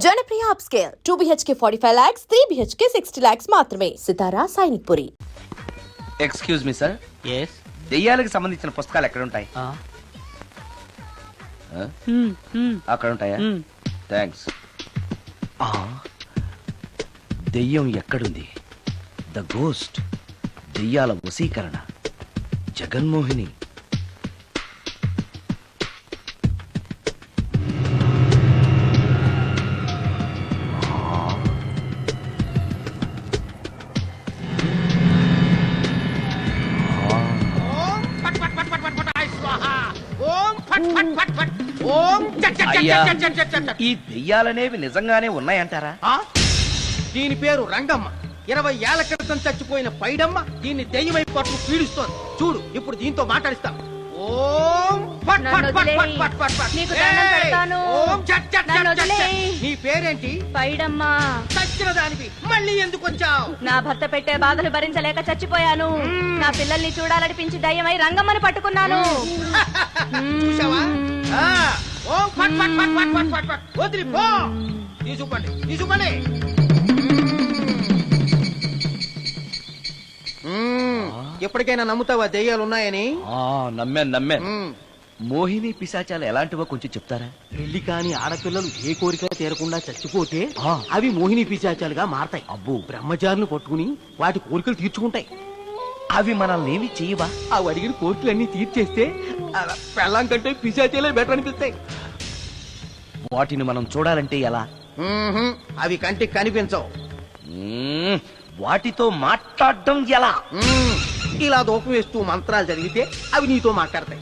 Janapriya upscale 2 BHK 45 lakhs, 3 BHK 60 lakhs మాత్రమే. Sitara Sainikpuri. Excuse me sir. Yes. దెయ్యాలకు సంబంధించిన పుస్తకాలు ఎక్కడ ఉంటాయి? అక్కడ ఉంటాయా? థ్యాంక్స్. దెయ్యం ఎక్కడుంది? ద గోస్ట్, దెయ్యాల వశీకరణ, జగన్మోహిని. ఈ దెయ్యాలనేవి నిజంగానే ఉన్నాయంటారా? దీని పేరు రంగమ్మ. 20 ఏళ్ల క్రితం చచ్చిపోయిన పైడమ్మ దీన్ని దెయ్యమై పట్టు పీడిస్తోంది. చూడు, ఇప్పుడు దీంతో మాట్లాడిస్తాం. నీ పేరేంటి? పైడమ్మ. చచ్చిన దానివి మళ్ళీ ఎందుకు వచ్చావు? నా భర్త పెట్టే బాధలు భరించలేక చచ్చిపోయాను. నా పిల్లల్ని చూడాలనిపించి దయ్యమై రంగమ్మని పట్టుకున్నాను. చూసావా? వదిలిపో. తీసుకుపండి. ఎప్పటికైనా నమ్ముతావా దెయ్యాలు ఉన్నాయని? నమ్మాను. మోహిని పిశాచాలు ఎలాంటివో కొంచెం చెప్తారా? పెళ్లి కాని ఆడపిల్లలు ఏ కోరిక తీరకుండా చచ్చిపోతే అవి మోహిని పిశాచాలుగా మారతాయి. అబ్బో. బ్రహ్మచారులు పట్టుకుని వాటి కోరికలు తీర్చుకుంటాయి. అవి మనల్ని ఏమి చేయవా? అవి అడిగిన కోరికలన్నీ తీర్చేస్తే పెళ్ళం కంటే పిశాచాలే బెటర్ అనిపిస్తాయి. వాటిని మనం చూడాలంటే ఎలా? అవి కంటికి కనిపించవు. వాటితో మాట్లాడడం ఎలా? ఇలా దూపం వేస్తూ మంత్రాలు చదివితే అవి నీతో మాట్లాడతాయి.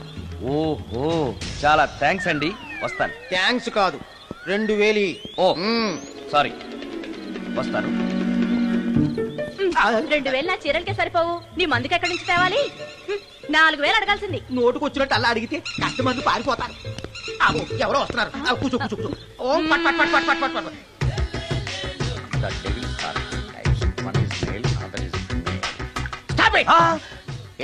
ఓహో, చాలా థ్యాంక్స్ అండి. వస్తాను. థ్యాంక్స్ కాదు, 2000. ఓ సారీ, వస్తాను. 2000 నా చీరలకే సరిపోవు. నీ మందుకి ఎక్కడి నుంచి తేవాలి? 4000 అడగాల్సింది. నోటుకు వచ్చినట్టు అలా అడిగితే కస్టమర్లు పారిపోతారు. ఎవరో వస్తున్నారు. కూర్చో. ఓం పట్ పట్ పట్ పట్ పట్ పట్.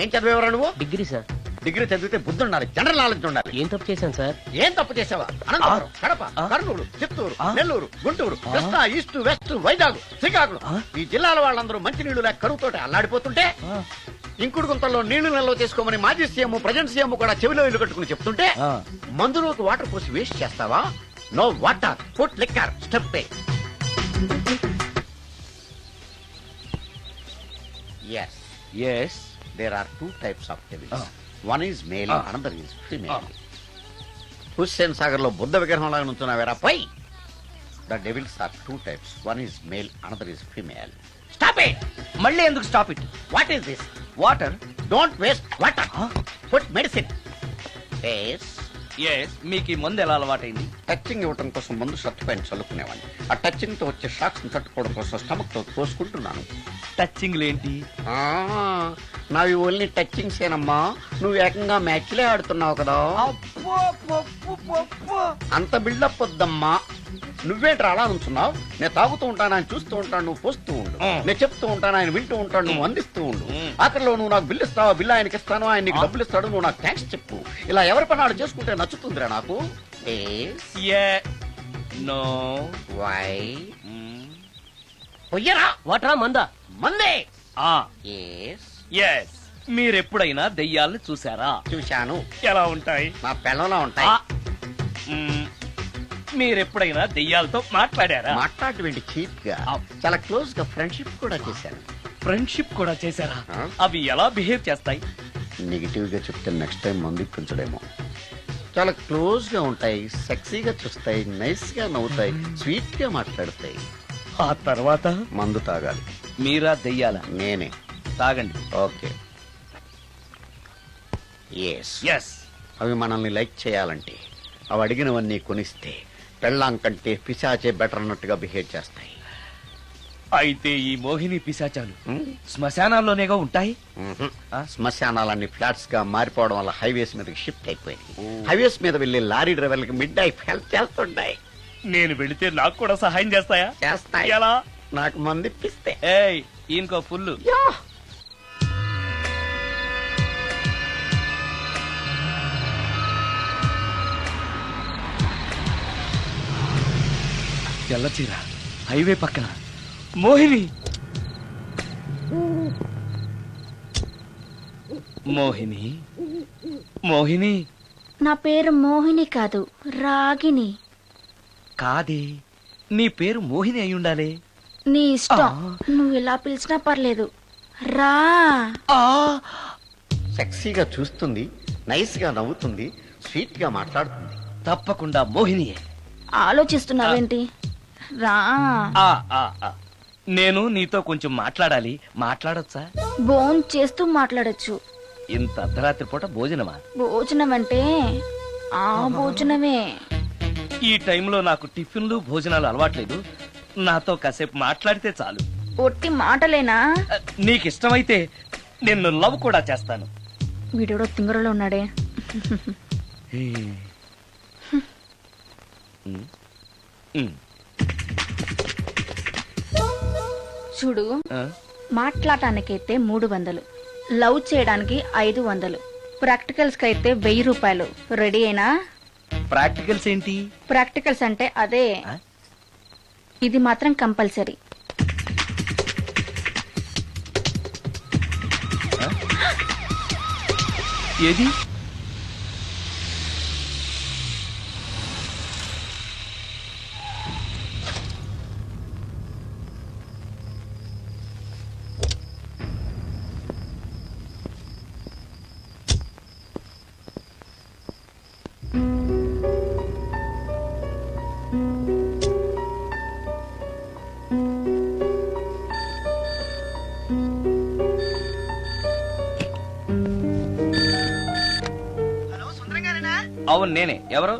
ఏం చదివేవరా నువ్వు? Degree sir. డిగ్రీ చదివితే బుద్ధి ఉండాలి, జనరల్ నాలెడ్జ్ ఉండాలి. ఏం తప్పు చేశాను సార్? ఏం తప్పు చేసావా? అనంతపురం, కడప, కర్నూలు, చిత్తూరు, నెల్లూరు, గుంటూరు, కృష్ణా, ఈస్ట్, వెస్ట్, వైజాగ్, శ్రీకాకుళం, ఈ జిల్లాల వాళ్ళందరూ మంచినీళ్లు లేక కరువుతోటి అల్లాడిపోతుంటే ఇంకుడు గుంతల్లో నీళ్లు నిల్వ చేసుకోమని మాజీ సీఎం, ప్రజెంట్ సీఎం కూడా చెవిలో ఇల్లు కట్టుకుని చెప్తుంటే మందులోకి వాటర్ పోసి వేస్ట్ చేస్తావా? No water, food liquor, step. Yes. There are 2 types of devils. One is male, another is female. Hussain Sagar లో బుద్ధ విగ్రహం లాగా నుంచున్నావేరా పై. The devils are 2 types. One is male, another is female. Stop it! మళ్ళీ ఎందుకు stop it? What is this? Water. Don't waste water. Put medicine. Yes. మీకు ఈ మందు ఎలా అలవాటైంది? టచింగ్ ఇవ్వడం కోసం ముందు షర్ట్ పైన చల్లుకునేవాడిని. ఆ టచింగ్ తో వచ్చే షాక్స్ ని తట్టుకోవడం కోసం స్టమక్ తో తోసుకుంటున్నాను. టచింగ్ లేంటి? నావి ఓన్లీ టచింగ్స్ ఏనమ్మా. నువ్వు ఏకంగా మ్యాచ్లే ఆడుతున్నావు కదా. అంత బిల్డప్ వద్దమ్మా. నువ్వేంట్రా అలా నుంచున్నావు? నేను తాగుతూ ఉంటాను, ఆయన చూస్తూ ఉంటాను, నువ్వు పోస్తూ ఉండు. నేను చెప్తూ ఉంటాను, ఆయన వింటూ ఉంటాడు, నువ్వు అందిస్తూ ఉండు. ఆఖరిలో నువ్వు నాకు బిల్లు ఇస్తావా, బిల్లు ఆయనకి ఇస్తాను, ఆయన నీకు డబ్బులు ఇస్తాడు, నువ్వు నాకు థ్యాంక్స్ చెప్పు. ఇలా ఎవరి పని ఆడు చేసుకుంటే నచ్చుతుందిరా నాకు. నో. వై? పొయ్యరా. వాటరా మందా? మందే. మీరెప్పుడైనా దెయ్యాలను చూసారా? చూశాను. ఎలా ఉంటాయి? మా పిల్లలా ఉంటాయి. మీరెప్పుడైనా దెయ్యాలతో మాట్లాడారా? మాట్లాడేంటి చీప్ గా, చాలా క్లోజ్ గా ఫ్రెండ్షిప్ కూడా చేశాను. ఫ్రెండ్షిప్ కూడా చేశారా? అవి ఎలా బిహేవ్ చేస్తాయి? నెగిటివ్ గా చెప్తే నెక్స్ట్ టైం మందు ఇప్పించడేమో. చాలా క్లోజ్ గా ఉంటాయి, సెక్సీగా చూస్తాయి, నైస్ గా నవ్వుతాయి, స్వీట్ గా మాట్లాడతాయి. ఆ తర్వాత మందు తాగాలి. మీరా దెయ్యాల? నేనే. తాగండి. ఓకే. ఎస్. అవి మనల్ని లైక్ చేయాలంటే అవి అడిగినవన్నీ కొనిస్తే పెళ్ళాం కంటే పిశాచే బెటర్ అన్నట్టుగా బిహేవ్ చేస్తాయి. అయితే ఈ మోహిని పిశాచాలు శ్మశానాల్లోనేగా ఉంటాయి? శ్మశానాలన్నీ ఫ్లాట్స్ గా మారిపోవడం వల్ల హైవేస్ మీదకి షిఫ్ట్ అయిపోయింది. హైవేస్ మీద వెళ్లి లారీ డ్రైవర్లకి మిడ్ నైట్ హెల్ప్ చేస్తుంటాయి. నేను వెళితే నాకు కూడా సహాయం చేస్తాయా? చేస్తాయి. ఎలా? నాకు మంది ఇప్పిస్తే. ఈయనకో ఫుల్. తెల్ల చీర, హైవే పక్కన మోహిని. మోహిని, మోహిని. నా పేరు మోహిని కాదు, రాగిని. కాదే, నీ పేరు మోహిని అయి ఉండాలి. నీ ఇష్టం, నువ్వు ఇలా పిలిచినా పర్లేదు. రా. సెక్సీగా చూస్తుంది, నైస్ గా నవ్వుతుంది, స్వీట్ గా మాట్లాడుతుంది. తప్పకుండా మోహినియే. ఆలోచిస్తున్నావేంటి? రా. ఆ, ఆ, ఆ. నేను నీతో కొంచెం మాట్లాడాలి. మాట్లాడొచ్చా? భోన్ చేస్తూ మాట్లాడొచ్చు. ఇంత అర్ధరాత్రి పూట భోజనమా? భోజనం అంటే ఆ భోజనమే. ఈ టైంలో నాకు టిఫిన్లు భోజనాలు అలవాట్లేదు. నాతో కాసేపు మాట్లాడితే చాలు. ఒట్టి మాటలేనా? నీకు ఇష్టమైతే నిన్ను లవ్ కూడా చేస్తాను. వీడెవడో తింగరలో ఉన్నాడే. చూడు, మాట్లాడటానికైతే 300, లవ్ చేయడానికి 500, ప్రాక్టికల్స్ కైతే 1000 రూపాయలు. రెడీ అయినా? ప్రాక్టికల్స్ ఏంటి? ప్రాక్టికల్స్ అంటే అదే. ఇది మాత్రం కంపల్సరీ. ఏది? అవును నేనే. ఎవరు?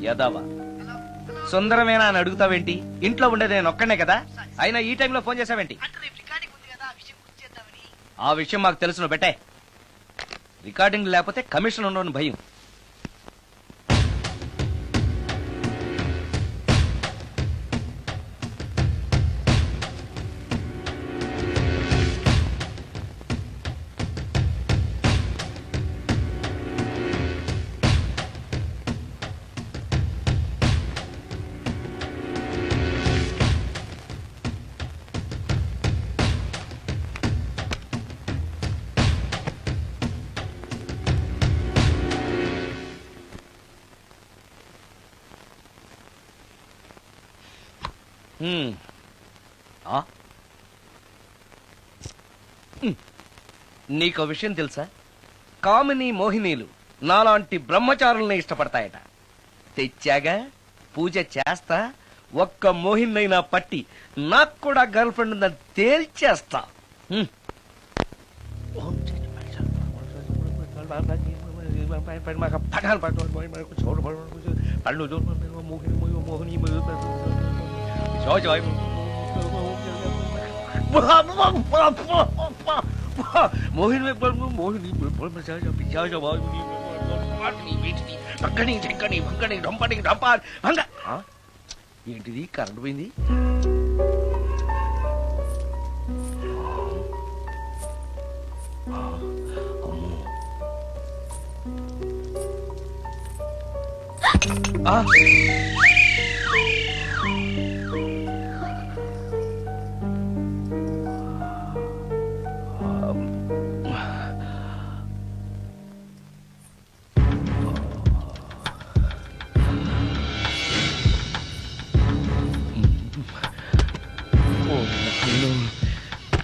యదవా సుందరమేనా అని అడుగుతావేంటి? ఇంట్లో ఉండేది నేను ఒక్కనే కదా. అయినా ఈ టైంలో ఫోన్ చేసావేంటి? ఆ విషయం మాకు తెలుసును బెట్టే. రికార్డింగ్ లేకపోతే కమిషన్ ఉండని భయం. నీకో విషయం తెలుసా? కామిని మోహినీలు నాలాంటి బ్రహ్మచారుల్ని ఇష్టపడతాయట. తెచ్చాగా, పూజ చేస్తా, ఒక్క మోహినైనా పట్టి నాకు కూడా గర్ల్ ఫ్రెండ్ ఉందని తేల్చేస్తా. మోహిని మోహిని ఏంటిది? కరెంట్ పోయింది.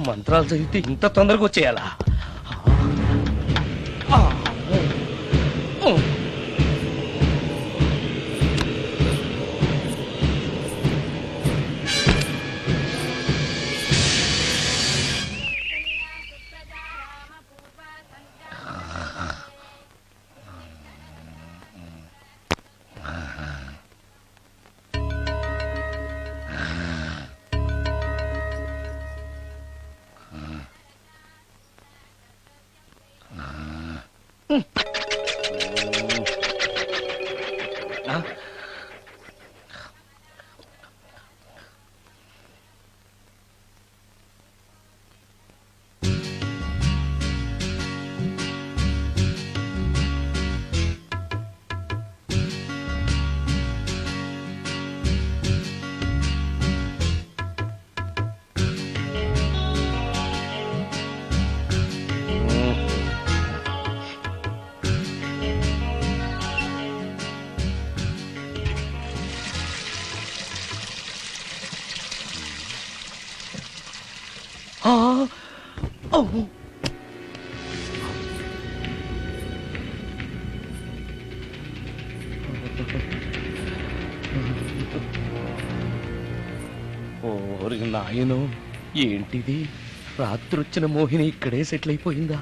మంత్రాలు చదివితే ఇంత తొందరగా వచ్చేయాలా? ఓరి నాయను, ఏంటిది? రాత్రొచ్చిన మోహిని ఇక్కడే సెటిల్ అయిపోయిందా?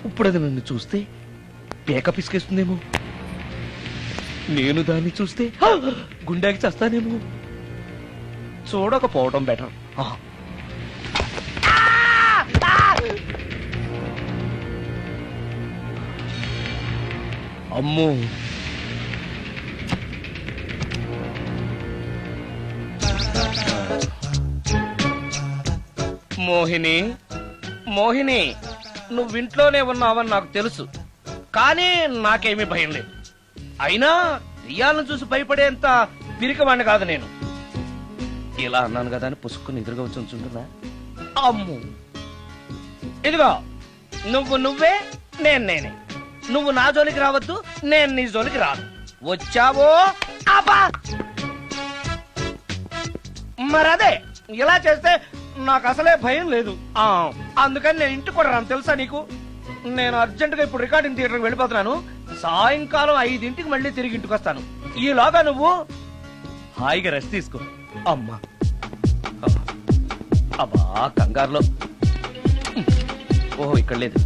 ఇప్పుడు అది నన్ను చూస్తే పేక పిసికేస్తుందేమో. నేను దాన్ని చూస్తే గుండెకి చేస్తానేమో. చూడకపోవడం బెటర్. అమ్మో, మోహిని, మోహిని, నువ్వింట్లోనే ఉన్నావని నాకు తెలుసు, కానీ నాకేమీ భయం లేదు. అయినా రియాలను చూసి భయపడేంత పిరికవాణ్ణి కాదు నేను. ఇలా అన్నాను కదా అని పుసుక్కుని ఎదురుగా వచ్చి ఉంచుంటున్నా. అమ్ము, ఇదిగో నువ్వు నువ్వే, నేను నేనే. నువ్వు నా జోలికి రావద్దు, నేను నీ జోలికి రాను. వచ్చావో అబ్బా, మరదే ఇలా చేస్తే నాకు అసలే భయం లేదు. అందుకని నేను ఇంటికి కూడా రాను, తెలుసా నీకు? నేను అర్జెంటుగా ఇప్పుడు రికార్డింగ్ థియేటర్కి వెళ్ళిపోతున్నాను. సాయంకాలం 5ంటికి మళ్ళీ తిరిగి ఇంటికి వస్తాను. ఈలోగా నువ్వు హాయిగా రెస్ట్ తీసుకో. అమ్మా, అబ్బా కంగారులో. ఓహో, ఇక్కడ లేదు.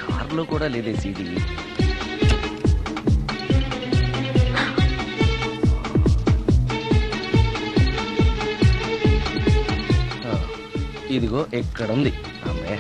కార్లో కూడా లేదే సీడీ. ఇదిగో ఎక్కడుంది. అమ్మే,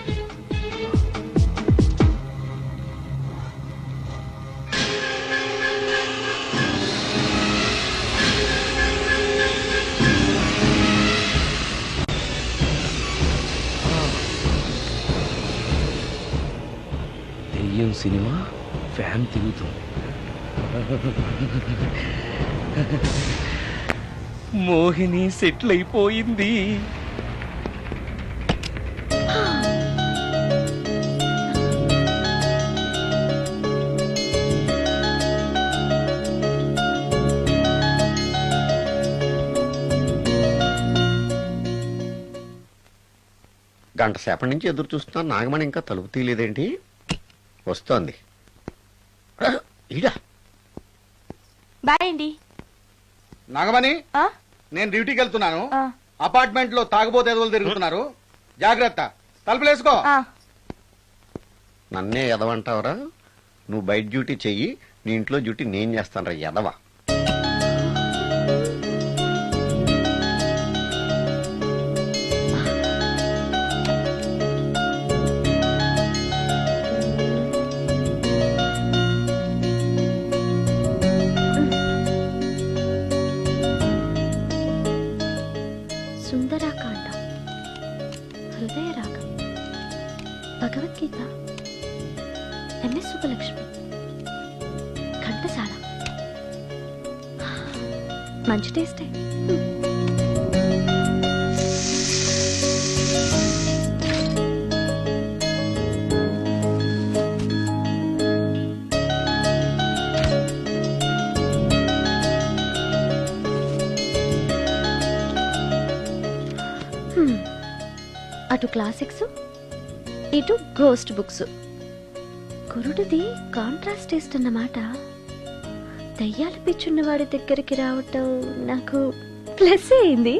దెయ్యం సినిమా ఫ్యాన్ తిరుగుతుంది. మోహిని సెటిల్ అయిపోయింది. గంట సేపటి నుంచి ఎదురు చూస్తున్నాను. నాగమణి ఇంకా తలుపు తీయలేదేంటి? వస్తోంది. ఈడా బాయ్ అండి. నాగమణి, నేను డ్యూటీకి వెళ్తున్నాను. అపార్ట్మెంట్ లో తాగుబోతు ఎదవలు తిరుగుతున్నారు, జాగ్రత్త. తలుపులేసుకో. నన్నే ఎదవంటావరా? నువ్వు బయట డ్యూటీ చెయ్యి, నీ ఇంట్లో డ్యూటీ నేను చేస్తాను రా ఎదవా. సుందరాకాండ, హృదయ రాగం, భగవద్గీత, ఎంఎస్ సుబ్బలక్ష్మి, ఘంటసాల. మంచి టేస్టే. అటు క్లాసిక్స్, ఇటు గోస్ట్ బుక్స్. కురుడిది కాంట్రాస్ట్ టేస్ట్ అన్నమాట. దయ్యాలు పిచ్చున్న వాడి దగ్గరికి రావటం నాకు ప్లస్ అయింది.